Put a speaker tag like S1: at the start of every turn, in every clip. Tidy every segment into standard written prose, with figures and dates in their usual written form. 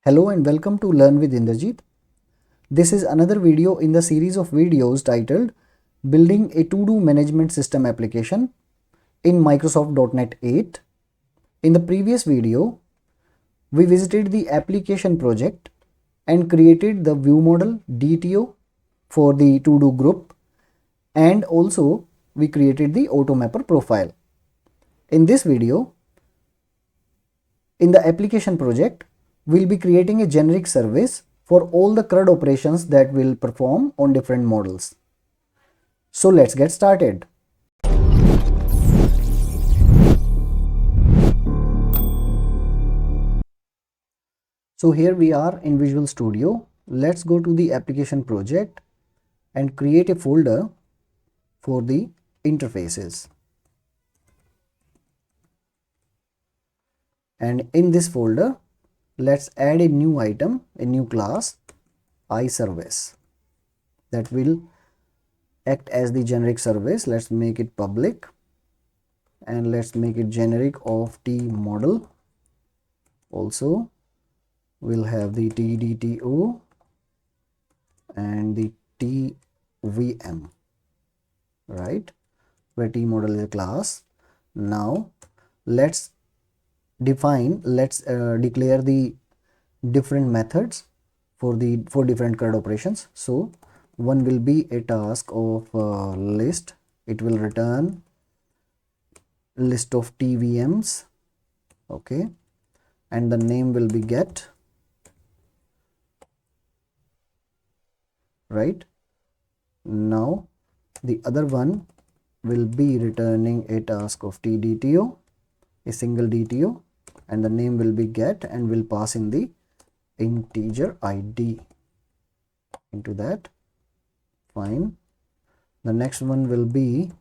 S1: Hello and welcome to Learn with Indrjeet. This is another video in the series of videos titled Building a To-Do Management System Application in Microsoft .NET 8. In the previous video, we visited the application project and created the view model DTO for the to-do group, and also we created the automapper profile. In this video, in the application project, we'll be creating a generic service for all the CRUD operations that will perform on different models. So let's get started. So here we are in Visual Studio. Let's go to the application project and create a folder for the interfaces. And in this folder, let's add a new item, a new class, iService, that will act as the generic service. Let's make it public and let's make it generic of T model. Also, we'll have the TDTO and the TVM, right, where T model is a class. Now let's declare the different methods for different CRUD operations. So one will be a task of list. It will return list of TVMs, okay, and the name will be get, right. Now the other one will be returning a task of TDTO, a single DTO, and the name will be get, and will pass in the integer ID into that. Fine. The next one will be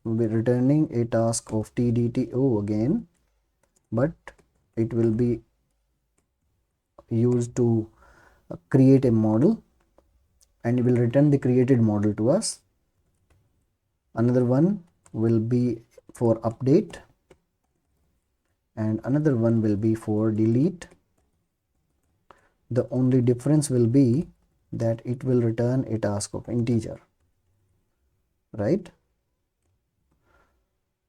S1: returning a task of TDTO again, but it will be used to create a model, and it will return the created model to us. Another one will be for update, and another one will be for delete. The only difference will be that it will return a task of integer, right.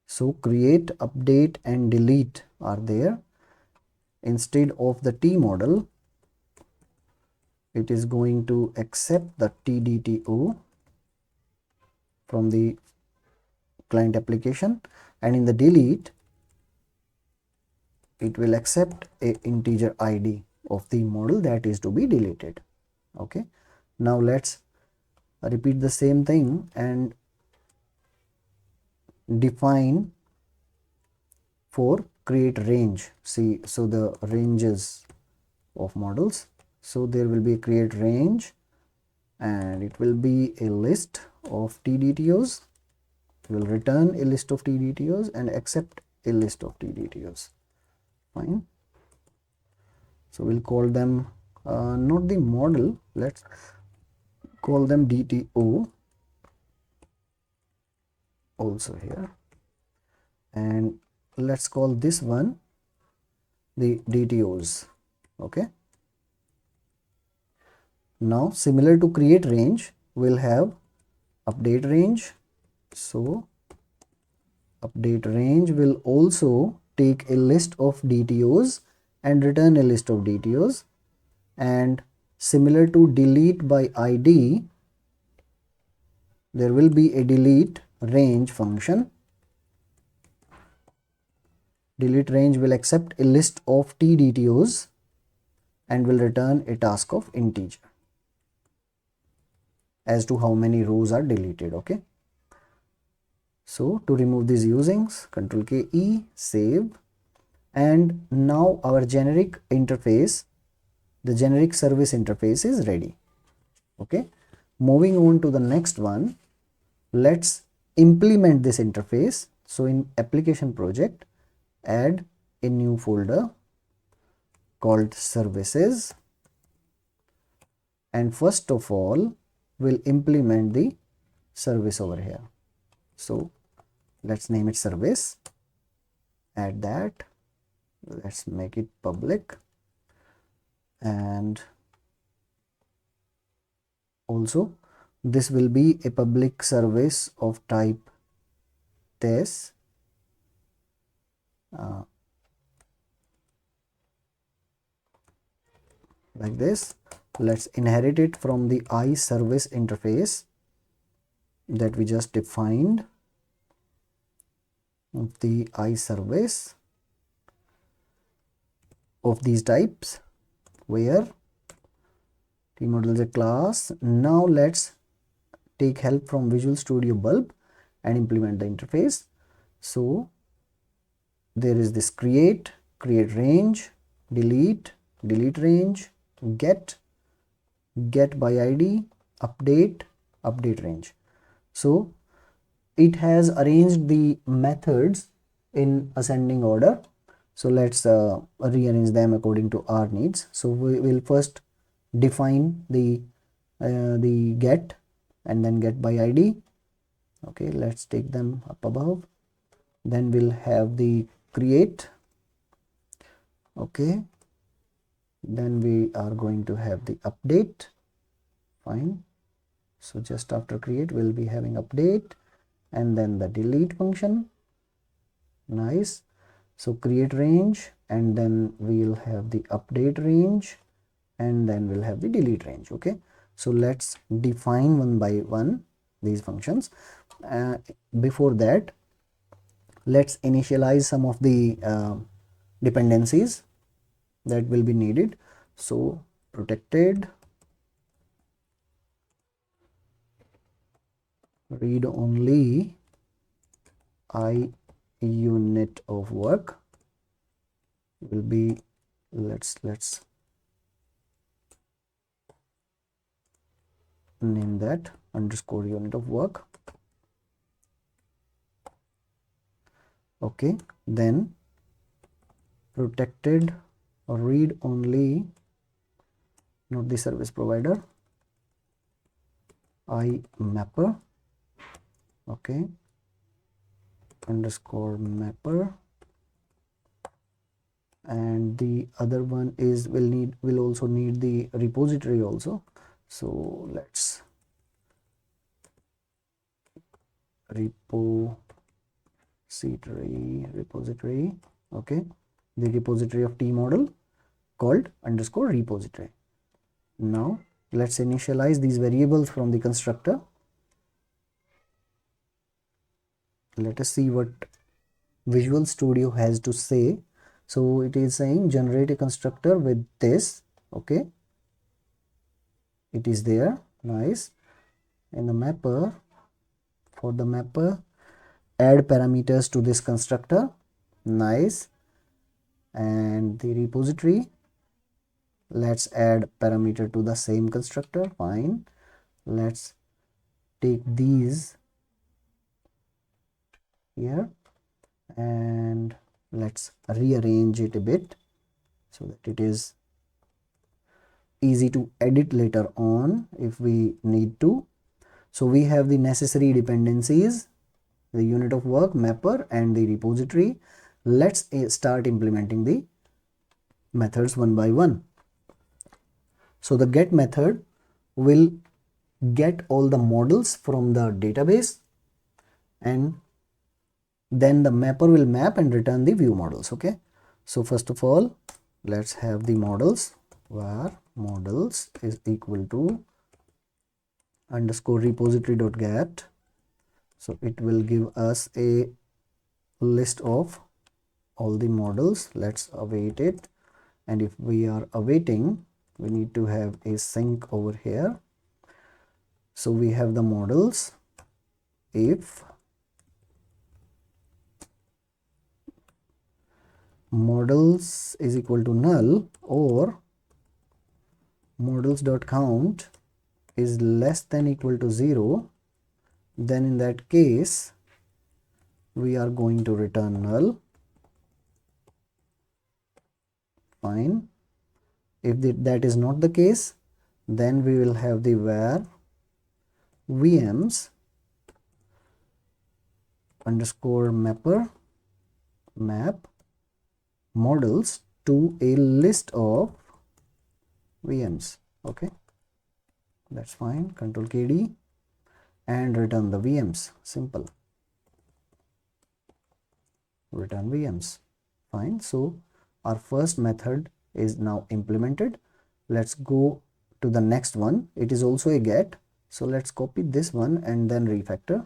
S1: So create, update and delete are there. Instead of the T model, it is going to accept the TDTO from the client application, and in the delete it will accept a integer ID of the model that is to be deleted. Okay, now let's repeat the same thing and define for create range. See, so the ranges of models. So there will be a create range, and it will be a list of TDTOs. It will return a list of TDTOs and accept a list of TDTOs. Fine. So we'll call them not the model, let's call them DTO also here, and let's call this one the DTOs. Okay, now similar to create range, we'll have update range. So update range will also take a list of DTOs and return a list of DTOs, and similar to delete by ID, there will be a delete range function. Delete range will accept a list of TDTOs and will return a task of integer as to how many rows are deleted. Okay, so to remove these usings, Ctrl K E, save, and now our generic interface, the generic service interface, is ready. Okay, moving on to the next one, let's implement this interface. So in application project, add a new folder called services, and first of all we'll implement the service over here. So let's name it service, add that, let's make it public, and also this will be a public service of type test. Like this. Let's inherit it from the iService interface that we just defined of the iService of these types, where T model is a class. Now let's take help from Visual Studio Bulb and implement the interface. So there is this create range, delete range, get by ID, update range. So it has arranged the methods in ascending order. So let's rearrange them according to our needs. So we will first define the get and then get by ID. Okay, let's take them up above. Then we'll have the create. Okay, then we are going to have the update. Fine. So just after create we'll be having update and then the delete function. Nice. So create range and then we'll have the update range and then we'll have the delete range. Okay, so let's define one by one these functions. Before that, let's initialize some of the dependencies that will be needed. So protected read only unit of work will be, let's name that underscore unit of work. Okay, then protected read only, not the service provider, mapper. Okay, underscore mapper, and the other one is will also need the repository also. So let's repository. Okay, the repository of T model called underscore repository. Now let's initialize these variables from the constructor. Let us see what Visual Studio has to say. So it is saying generate a constructor with this. Okay, it is there. Nice. In the mapper, for the mapper, add parameters to this constructor. Nice. And the repository, let's add parameter to the same constructor. Fine. Let's take these here and let's rearrange it a bit so that it is easy to edit later on if we need to. So we have the necessary dependencies, the unit of work, mapper, and the repository. Let's start implementing the methods one by one. So the get method will get all the models from the database, and then the mapper will map and return the view models. Okay, so first of all, let's have the models, where models is equal to underscore repository.get. So it will give us a list of all the models. Let's await it, and if we are awaiting, we need to have a sync over here. So we have the models. If models is equal to null or models.count is less than equal to 0, then in that case we are going to return null. Fine. If that is not the case, then we will have the where vms underscore mapper map models to a list of VMs. Okay, that's fine. Control KD and return the VMs. Simple. Return VMs. Fine. So our first method is now implemented. Let's go to the next one. It is also a get. So let's copy this one and then refactor.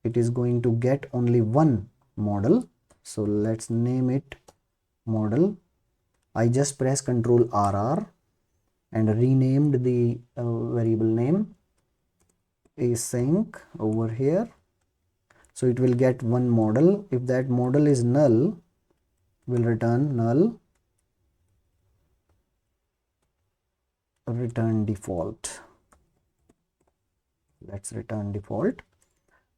S1: It is going to get only one model. So let's name it model. I just press Ctrl RR and renamed the variable name async over here. So it will get one model. If that model is null, will return null, return default. Let's return default,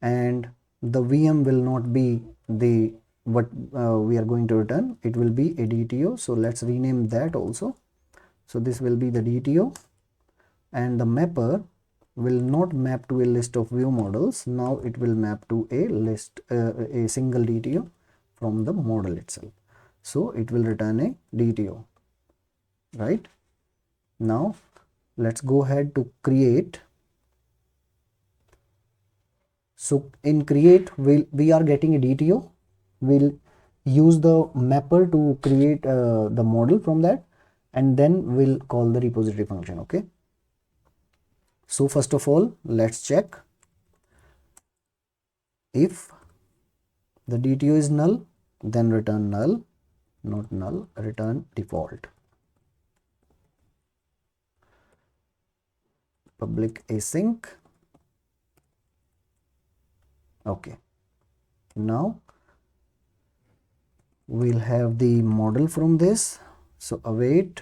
S1: and the VM will not be the what we are going to return. It will be a DTO. So let's rename that also. So this will be the DTO, and the mapper will not map to a list of view models. Now it will map to a list, a single DTO from the model itself. So it will return a DTO, right? Now let's go ahead to create. So in create, we are getting a DTO. We'll use the mapper to create the model from that, and then we'll call the repository function. Okay. So first of all, let's check if the DTO is null, then return null, not null, return default. Public async. Okay. Now we'll have the model from this. So await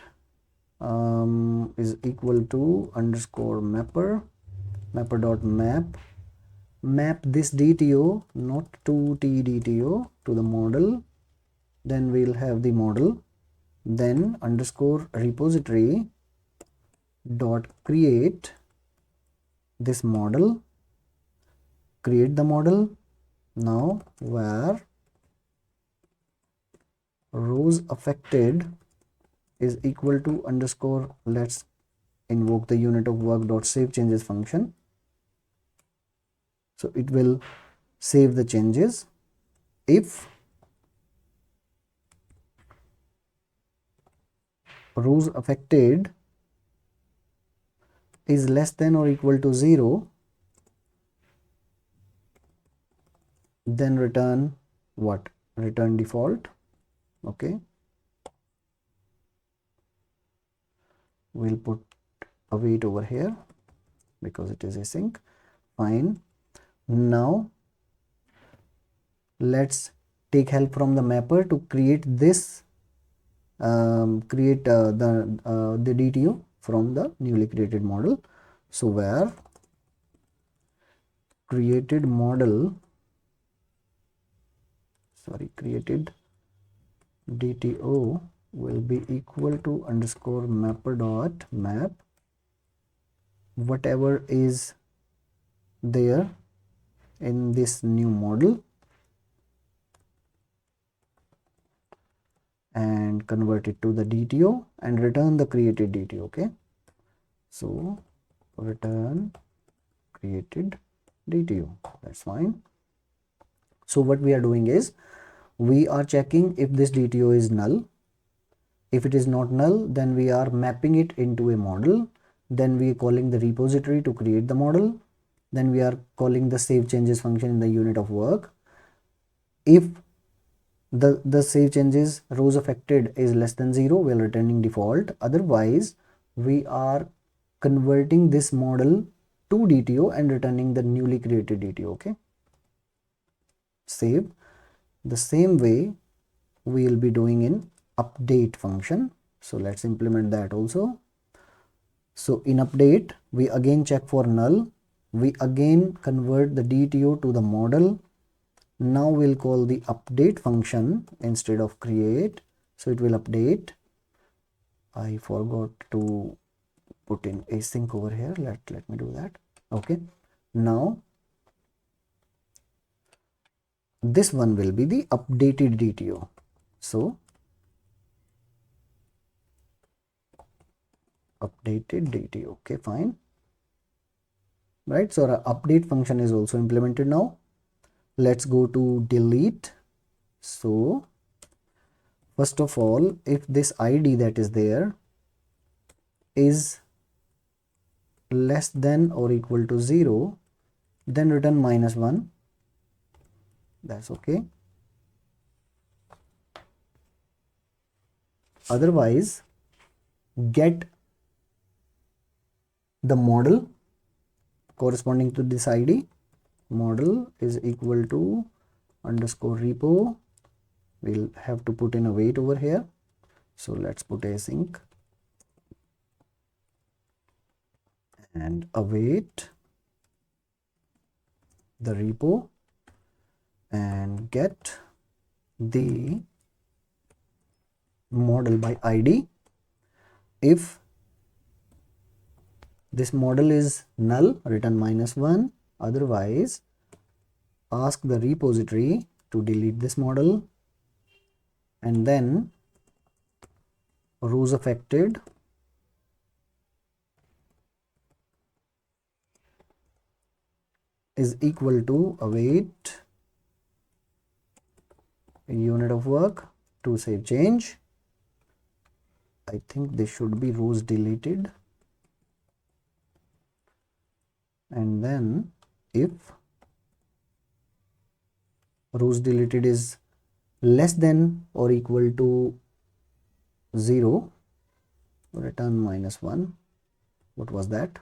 S1: is equal to underscore mapper dot map this DTO, not to TDTO, to the model. Then we'll have the model, then underscore repository dot create this model, create the model. Now where rows affected is equal to underscore, let's invoke the unit of work dot save changes function. So it will save the changes. If rows affected is less than or equal to 0, then return what? Return default. Okay. We'll put await over here because it is async. Fine. Now let's take help from the mapper to create this, the DTO from the newly created model. So where created DTO will be equal to underscore mapper dot map whatever is there in this new model and convert it to the DTO and return the created DTO. Okay, so return created DTO. That's fine. So what we are doing is we are checking if this DTO is null. If it is not null, then we are mapping it into a model. Then we are calling the repository to create the model. Then we are calling the save changes function in the unit of work. If the save changes rows affected is less than 0, we are returning default. Otherwise, we are converting this model to DTO and returning the newly created DTO. Okay. Save. The same way we will be doing in update function. So let's implement that also. So in update, we again check for null. We again convert the DTO to the model. Now we'll call the update function instead of create. So it will update. I forgot to put in async over here. Let me do that. Okay. Now this one will be the updated DTO. So updated dt. Okay, fine. Right, so our update function is also implemented now. Let's go to delete. So first of all, if this id that is there is less than or equal to 0, then return -1. That's okay. Otherwise, get the model corresponding to this id. Model is equal to underscore repo. We'll have to put in a wait over here. So let's put async and await the repo and get the model by id. If this model is null, return -1. Otherwise, ask the repository to delete this model, and then rows affected is equal to await unit of work to save change. I think this should be rows deleted, and then if rows deleted is less than or equal to 0, return -1. What was that?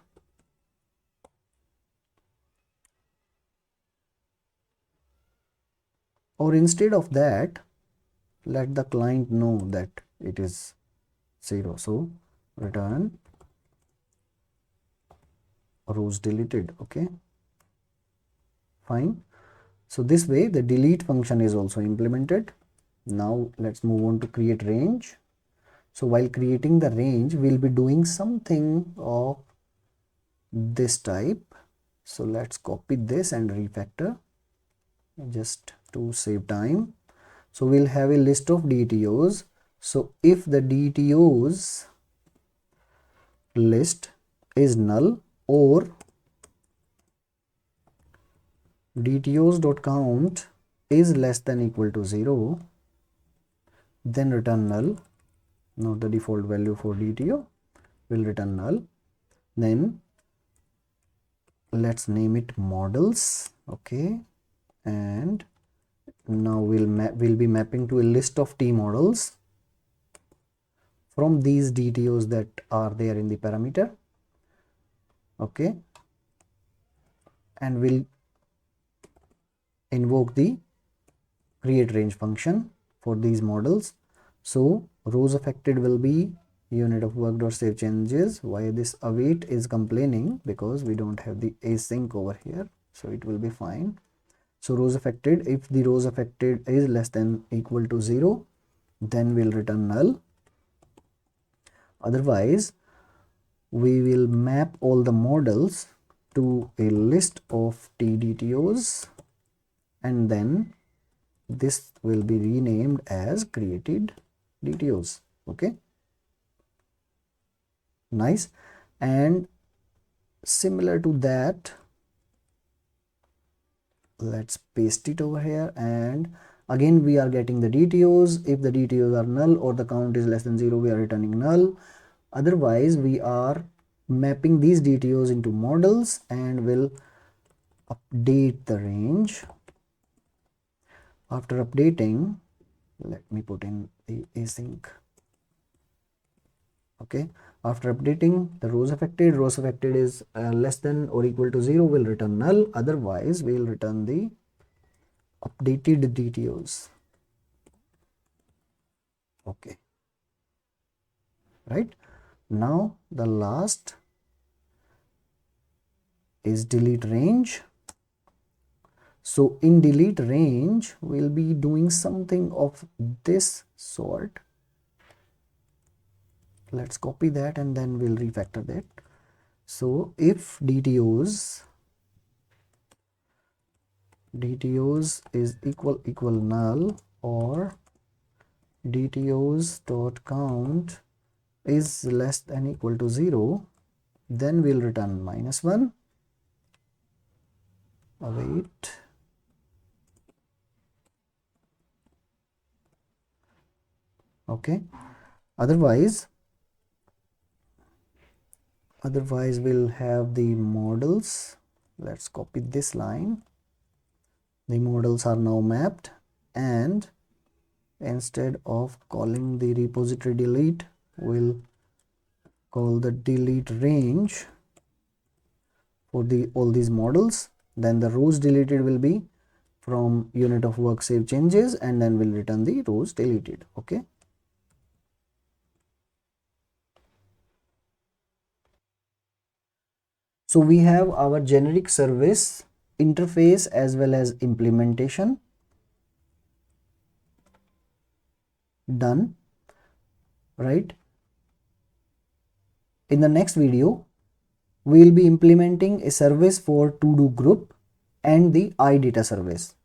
S1: Or instead of that, let the client know that it is 0. So return rows deleted. Okay, fine. So this way the delete function is also implemented. Now let's move on to create range. So while creating the range, we'll be doing something of this type. So let's copy this and refactor just to save time. So we'll have a list of DTOs. So if the DTOs list is null or DTOs.count is less than equal to 0, then return null. Not the default value for DTO, will return null. Then let's name it models. Okay, and now we'll be mapping to a list of T models from these DTOs that are there in the parameter. Okay, and we'll invoke the create range function for these models. So rows affected will be unit of work dot save changes. Why this await is complaining? Because we don't have the async over here, so it will be fine. So rows affected, if the rows affected is less than equal to 0, then we'll return null. Otherwise, we will map all the models to a list of TDTOs, and then this will be renamed as created DTOs. Okay, nice. And similar to that, let's paste it over here, and again we are getting the DTOs. If the DTOs are null or the count is less than 0, we are returning null. Otherwise, we are mapping these DTOs into models and will update the range. After updating, let me put in the async. Okay, after updating the rows affected is less than or equal to 0, will return null. Otherwise, we will return the updated DTOs. Okay, right. Now the last is delete range. So in delete range, we'll be doing something of this sort. Let's copy that and then we'll refactor that. So if DTOs is equal null or DTOs dot count is less than equal to 0, then we'll return -1. Await. Okay. Otherwise we'll have the models. Let's copy this line. The models are now mapped, and instead of calling the repository delete, we'll call the delete range for all these models. Then the rows deleted will be from unit of work save changes, and then we'll return the rows deleted. Okay. So we have our generic service interface as well as implementation done, right? In the next video, we will be implementing a service for to-do group and the iData service.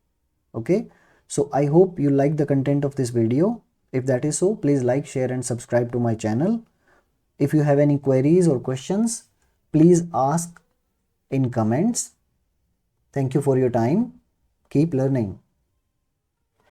S1: Okay, so I hope you like the content of this video. If that is so, please like, share and subscribe to my channel. If you have any queries or questions, please ask in comments. Thank you for your time. Keep learning.